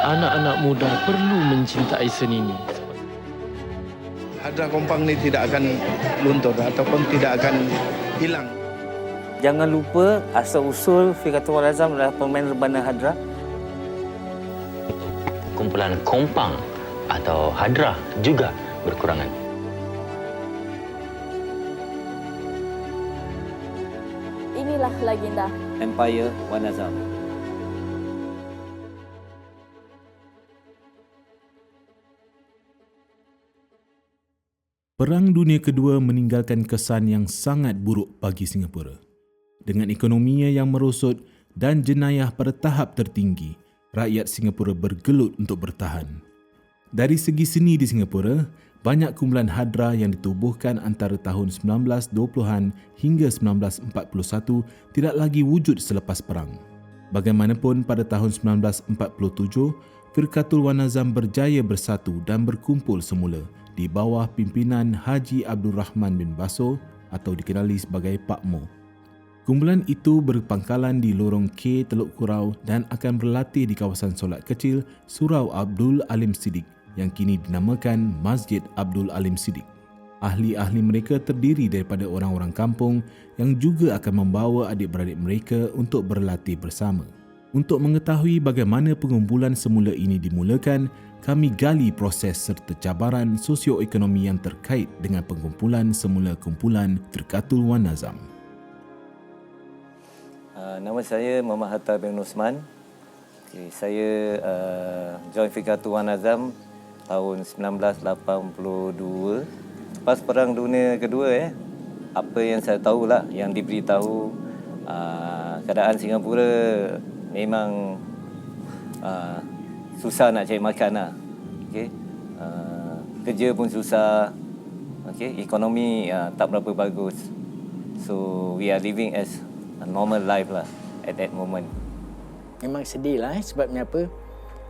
anak-anak muda perlu mencintai seni ini. Hadra Kompang ni tidak akan luntur ataupun tidak akan hilang. Jangan lupa asal-usul Firqatul Wanazam adalah pemain rebana Hadra. Kumpulan Kompang atau Hadra juga berkurangan. Inilah legenda Empire Wanazam. Perang Dunia Kedua meninggalkan kesan yang sangat buruk bagi Singapura. Dengan ekonominya yang merosot dan jenayah pada tahap tertinggi, rakyat Singapura bergelut untuk bertahan. Dari segi seni di Singapura, banyak kumpulan Hadra yang ditubuhkan antara tahun 1920-an hingga 1941 tidak lagi wujud selepas perang. Bagaimanapun, pada tahun 1947, Firqatul Wanazam berjaya bersatu dan berkumpul semula di bawah pimpinan Haji Abdul Rahman bin Baso atau dikenali sebagai Pak Mo. Kumpulan itu berpangkalan di Lorong K, Teluk Kurau dan akan berlatih di kawasan solat kecil Surau Abdul Alim Siddiq yang kini dinamakan Masjid Abdul Alim Siddiq. Ahli-ahli mereka terdiri daripada orang-orang kampung yang juga akan membawa adik-beradik mereka untuk berlatih bersama. Untuk mengetahui bagaimana pengumpulan semula ini dimulakan, kami gali proses serta cabaran sosioekonomi yang terkait dengan pengumpulan semula kumpulan Firqatul Wanazam. Nama saya Muhammad Hatta bin Osman. Saya join Firqatul Wanazam tahun 1982. Lepas Perang Dunia Kedua, apa yang saya tahulah, yang diberitahu, keadaan Singapura memang susah nak cari makan lah. Kerja pun susah. Ekonomi tak berapa bagus. So we are living as a normal life lah at that moment. Memang sedih lah sebabnya apa?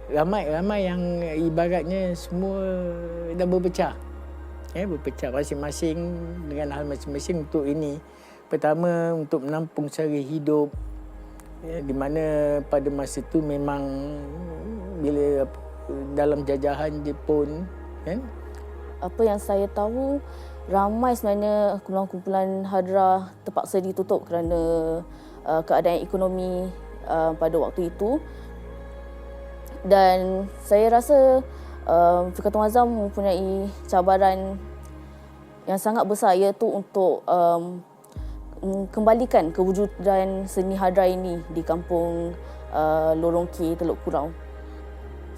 Ramai yang ibaratnya semua dah berpecah. Berpecah masing-masing dengan hal masing-masing untuk ini. Pertama, untuk menampung sara hidup. Di mana pada masa itu memang bila dalam jajahan Jepun, apa yang saya tahu, ramai sebenarnya kumpulan Hadra terpaksa ditutup kerana keadaan ekonomi pada waktu itu. Dan saya rasa Firqatul Wanazam mempunyai cabaran yang sangat besar, iaitu untuk kembalikan kewujudan seni Hadra ini di kampung Lorong K, Teluk Kurau.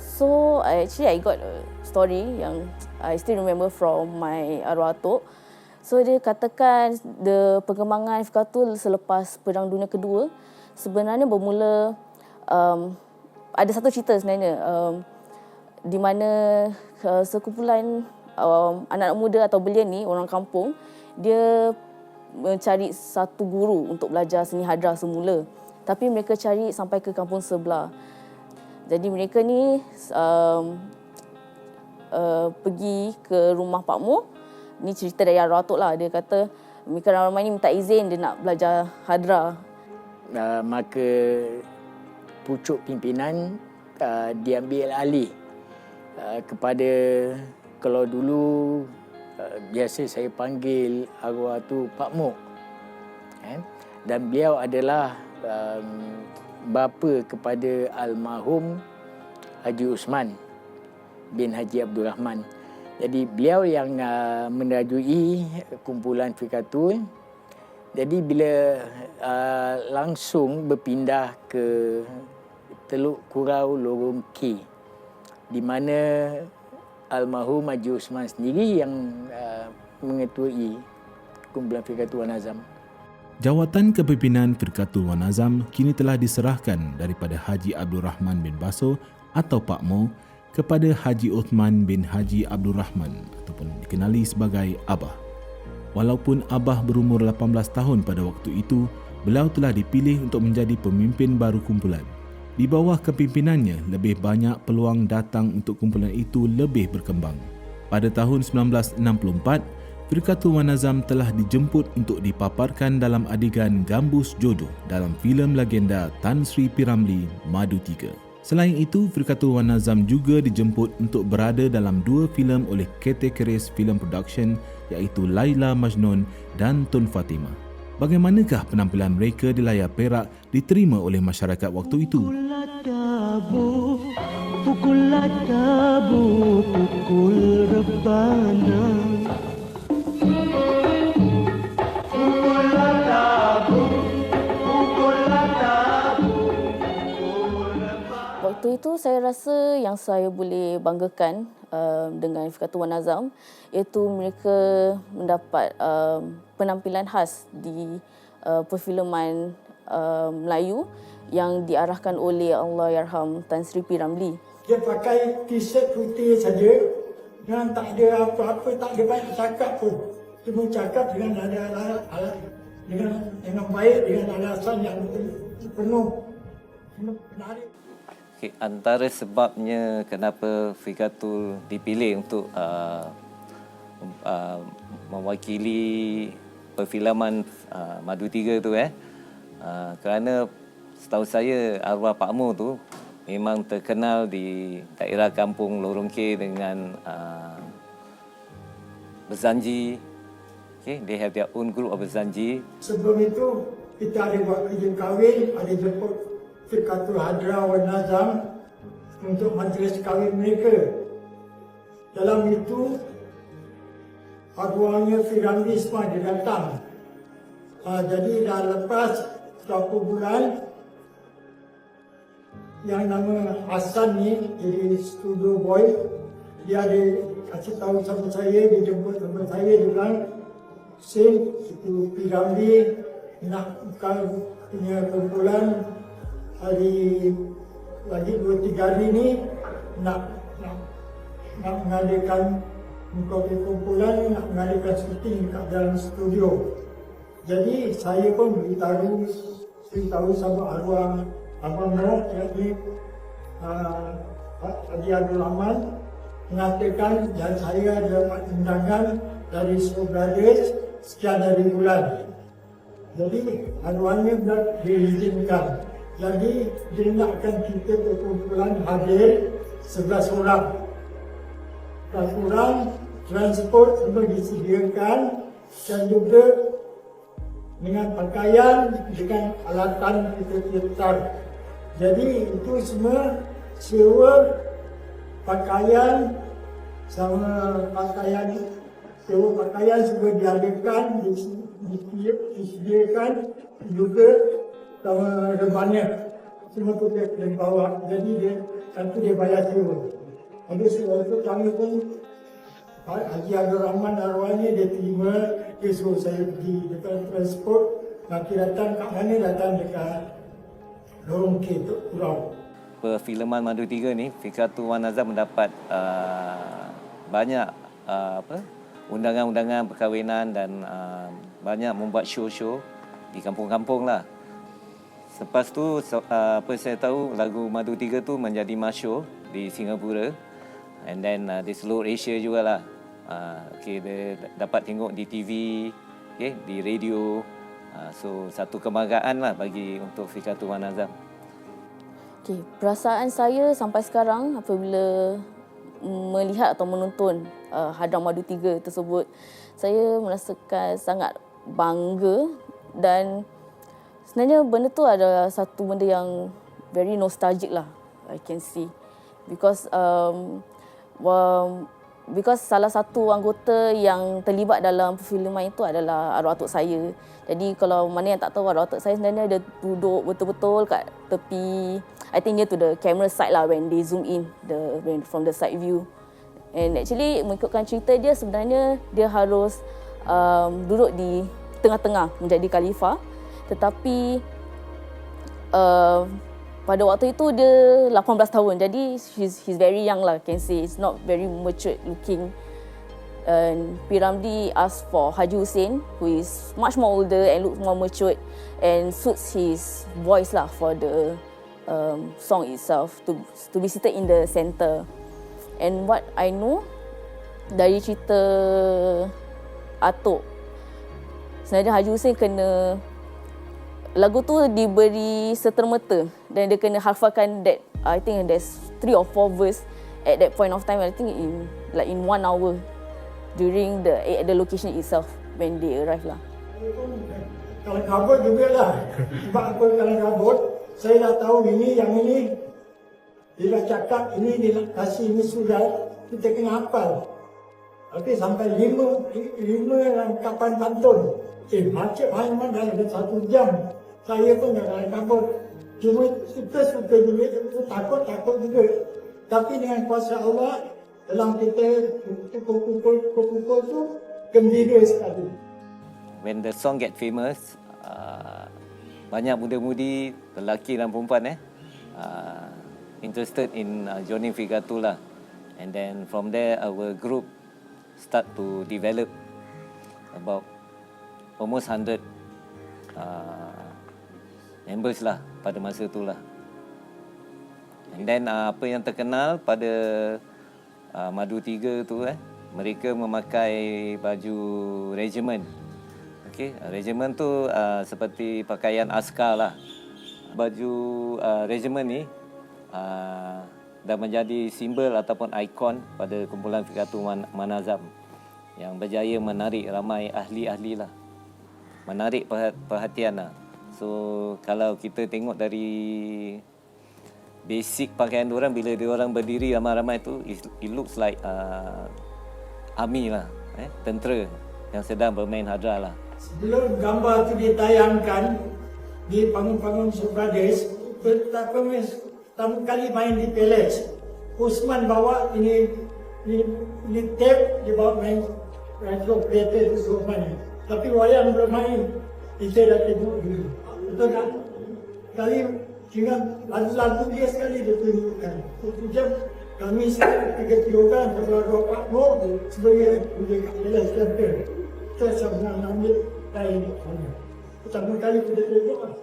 So I got a story yang I still remember from my arwah atuk. So dia katakan perkembangan Firqatul selepas Perang Dunia Kedua sebenarnya bermula, ada satu cerita sebenarnya, di mana sekumpulan anak-anak muda atau belia ni, orang kampung, dia mencari satu guru untuk belajar seni Hadra semula. Tapi mereka cari sampai ke kampung sebelah. Jadi mereka ni pergi ke rumah Pak Mo. Ni cerita dari arwah atuk lah. Dia kata mereka ramai ni minta izin dia nak belajar Hadra. Maka pucuk pimpinan diambil alih kepada, kalau dulu biasa saya panggil arwah tu Pak Mo. Dan beliau adalah bapa kepada almarhum Haji Osman bin Haji Abdul Rahman. Jadi beliau yang menerajui kumpulan Firqatul. Jadi bila langsung berpindah ke Teluk Kurau Lorong K, di mana almarhum Haji Osman sendiri yang mengetuai kumpulan Firqatul Wanazam. Jawatan kepimpinan Firqatul Wanazam kini telah diserahkan daripada Haji Abdul Rahman bin Baso atau Pak Mo kepada Haji Uthman bin Haji Abdul Rahman ataupun dikenali sebagai Abah. Walaupun Abah berumur 18 tahun pada waktu itu, beliau telah dipilih untuk menjadi pemimpin baru kumpulan. Di bawah kepimpinannya, lebih banyak peluang datang untuk kumpulan itu lebih berkembang. Pada tahun 1964, Firqatul Wanazam telah dijemput untuk dipaparkan dalam adegan Gambus Jodoh dalam filem legenda Tan Sri P. Ramlee Madu 3. Selain itu, Firqatul Wan Nazam juga dijemput untuk berada dalam 2 filem oleh KT Keris Film Production iaitu Laila Majnun dan Tun Fatimah. Bagaimanakah penampilan mereka di layar perak diterima oleh masyarakat waktu itu? Pukullah tabu, pukul rebana. Pukullah tabu, pukullah tabu. Waktu itu saya rasa yang saya boleh banggakan dengan Firqatul Wan Nazam iaitu mereka mendapat penampilan khas di perfilman Melayu yang diarahkan oleh Allahyarham Tan Sri P. Ramlee. Dia pakai t-shirt putih saja dan tak ada apa-apa, tak ada banyak cakap pun. Cuma cakap dengan dengan baik, dengan alasan yang penuh menarik. Okay, antara sebabnya kenapa Firqatul dipilih untuk mewakili perfilman Madu 3 tu kerana setahu saya arwah Pak Mu tu memang terkenal di daerah kampung Lorong K dengan berzanji. Okay, they have their own group of berzanji. Sebelum itu kita ada buat kerja kahwin, ada jemput Firqatul Hadra Wan Nazam untuk majlis kahwin mereka. Dalam itu arwahnya P. Ramlee semua dia datang. Jadi dah lepas beberapa bulan, yang nama Hassan ni jadi studio boy, dia ada kasih tahu sama saya, dia jemput teman saya, dia bilang Sin, itu P. Ramlee nak bukan punya kumpulan hari lagi 2-3 hari ni nak mengadakan muka kumpulan, nak mengadakan syuting kat dalam studio. Jadi saya pun beritahu sama arwah Abang Noh, yakni Haji Abdul Rahman, mengatakan dan saya dapat undangan dari Soul Brothers sekian dari bulan. Jadi arwahnya benar diizinkan. Jadi dia nakkan kita berkumpulan hadir 11 orang. 11 orang, transport semua disediakan dan juga dengan pakaian, dengan alatan kita letak. Jadi itu semua sewa pakaian sama pakaian, sewa pakaian semua diadakan, disediakan juga sama rebana semua kita kena bawa. Jadi dia tentu dia bayar sewa. Habis itu kami pun Haji Abdul Rahman arwahnya dia terima, dia suruh saya pergi dekat transport, nanti datang kat mana, datang dekat Lorong K, Tok Kurau. Perfilman Madu 3 ni, Firqatul Wan Nazam mendapat banyak undangan-undangan perkahwinan dan banyak membuat show-show di kampung-kampung lah. Lepas tu, apa saya tahu, lagu Madu 3 tu menjadi masyhur di Singapura. And then di seluruh Asia jugalah. Okay, dia dapat tengok di TV, okay, di radio. So satu kebanggaan lah bagi untuk Firqatul Wan Nazam. Okay, perasaan saya sampai sekarang apabila melihat atau menonton Hadram Madu 3 tersebut, saya merasakan sangat bangga dan sebenarnya benda tu adalah satu benda yang very nostalgic lah, I can see. Because salah satu anggota yang terlibat dalam perfilman itu adalah arwah atuk saya. Jadi kalau mana yang tak tahu, arwah atuk saya sebenarnya dia duduk betul-betul kat tepi, I think near to the camera side lah when they zoom in from the side view. And actually mengikutkan cerita dia, sebenarnya dia harus duduk di tengah-tengah menjadi khalifah. Tetapi pada waktu itu dia 18 tahun. Jadi he's very young lah, can say. It's not very mature looking. And P. Ramlee asked for Haji Hussein, who is much more older and looks more matured and suits his voice lah for the song itself to be seated in the center. And what I know dari cerita atuk, sebenarnya Haji Hussein kena, lagu tu diberi serta-merta dan dia kena hafalkan that I think there's 3 or 4 verse at that point of time. I think in 1 hour during the location itself when they arrive lah. Kalau kabut juga lah. Sebab apa kalau kabut, saya dah tahu ini, yang ini. Dia dah cakap ini, dia nak kasih ini surat, kita kena hafal. Tapi sampai 5 rangkapan pantun. Macam mana dalam 1 jam. Saya pun dah dalam kabut. Cuma suka juga, takut juga. Tapi dengan kuasa Allah, dalam kita pukul tu, gembira sekali. When the song get famous, banyak muda-mudi, lelaki dan perempuan interested in joining Figatu lah. And then from there, our group start to develop about almost 100 members lah pada masa tu lah. And then apa yang terkenal pada Madu 3 tu mereka memakai baju regiment. Okey, regiment tu seperti pakaian askar lah. Baju regiment ni dah menjadi simbol ataupun ikon pada kumpulan Fikatu Manazam yang berjaya menarik ramai ahli-ahli lah. Menarik perhatian lah. So kalau kita tengok dari basic pakaian diorang, bila diorang berdiri ramai-ramai tu, it looks like army lah, tentera yang sedang bermain hadra lah. Sebelum gambar tu ditayangkan di panggung-panggung Brothers, pertama kali main di Palace. Usman bawa ini tape, dia bawa main radio creator tu Usman. Tapi wayang belum main, kita dah tengok dulu. Betul tak? Kali tinggal lagu dia sekali dia tunjukkan. Itu jam kami sekarang 3 orang beberapa partner sebagai Palace Center. Kita sama ambil lain. Pertama kali kita tengok lah.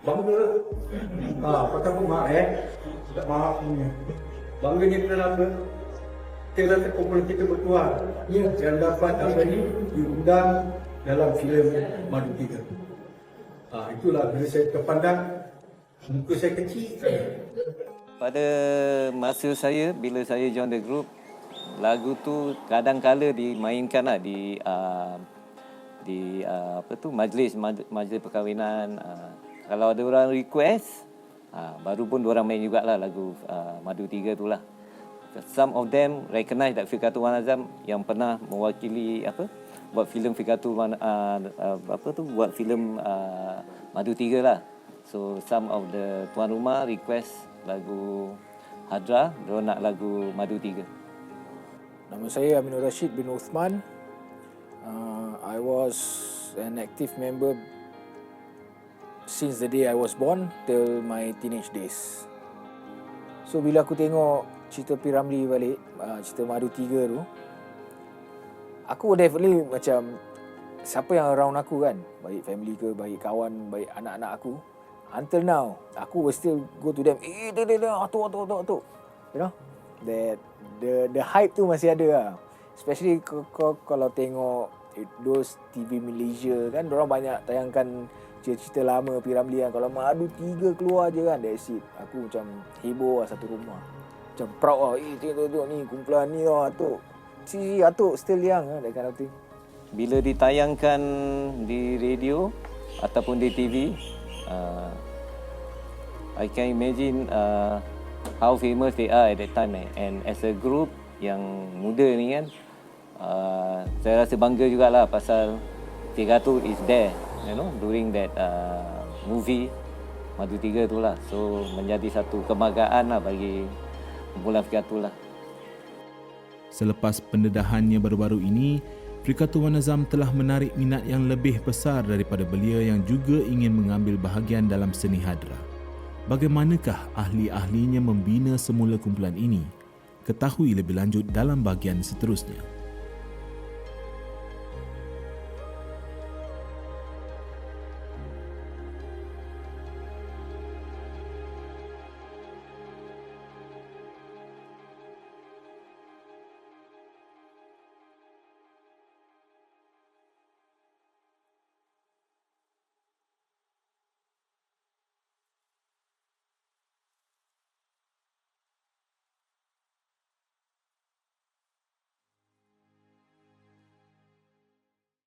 Bangga. Pakai rumah tak maaf punya. Bangga ni kenapa? Kita rasa kumpulan kita bertuah. Ya, yang dapat apa ni diundang dalam filem Madu 3. Itulah bila saya terpandang muka saya kecil. Pada masa saya, bila saya join the group, lagu tu kadang-kala dimainkan lah di majlis perkahwinan. Kalau ada orang request, baru pun diorang main jugalah lagu Madu 3 tu lah. Some of them recognize that Fikatu Manazam yang pernah mewakili buat filem Fikatu buat filem Madu 3 lah. So some of the tuan rumah request lagu hadra, diorang nak lagu Madu 3. Nama saya Aminur Rashid bin Uthman. I was an active member since the day I was born till my teenage days. So bila aku tengok cerita P. Ramlee balik, cerita Madu 3 tu, aku definitely macam siapa yang around aku kan, baik family ke, baik kawan, baik anak-anak aku, until now aku will still go to them, atuk. You know, that the hype tu masih ada lah. Especially kalau tengok those TV Malaysia kan, diorang banyak tayangkan cerita-cerita lama P. Ramlee kan. Kalau Madu 3 keluar je kan, that's it. Aku macam heboh lah satu rumah. Macam proud lah. Tengok ni kumpulan ni lah atuk. Atuk still young lah, that kind of thing. Bila ditayangkan di radio ataupun di TV, I can imagine how famous they are at that time. And as a group yang muda ni kan, saya rasa bangga jugalah pasal Fikatu is there, you know, during that movie Madu 3 tu lah. So menjadi satu kebanggaan lah bagi kumpulan Fikatu lah. Selepas pendedahannya baru-baru ini, Fikatu Manazam telah menarik minat yang lebih besar daripada belia yang juga ingin mengambil bahagian dalam seni hadra. Bagaimanakah ahli-ahlinya membina semula kumpulan ini? Ketahui lebih lanjut dalam bahagian seterusnya.